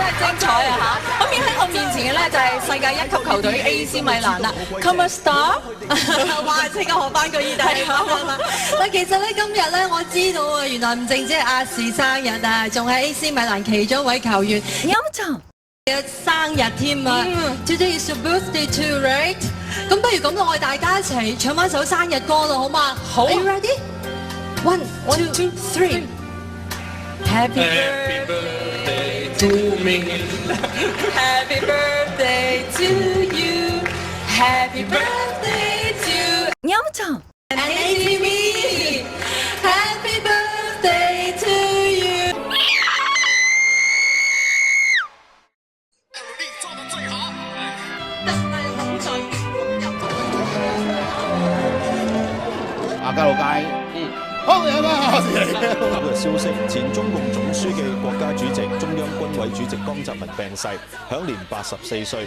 係精彩啊嚇！咁而喺我面前嘅咧就係世界一級球隊 AC 米蘭啦 ，Come a star！ 哇，即刻學翻句意大利話啦！嗱，其實咧今日咧我知道啊，原來唔淨止係亞視生日啊，仲係 AC 米蘭其中一位球員飲茶嘅生日添啊！Today is your birthday too, right？ 咁不如咁啦，我哋大家一齊唱翻首生日歌啦，好嘛？好 Are you ready? One, two, three. Happy birthday to me. Happy birthday to you. Happy birthday to 飲茶 and ATV. Happy birthday to you. 亞皆老街，好嘢啊！呢個消息，前中共總書記、國家主席、中央軍委主席江澤民病逝，享年84歲。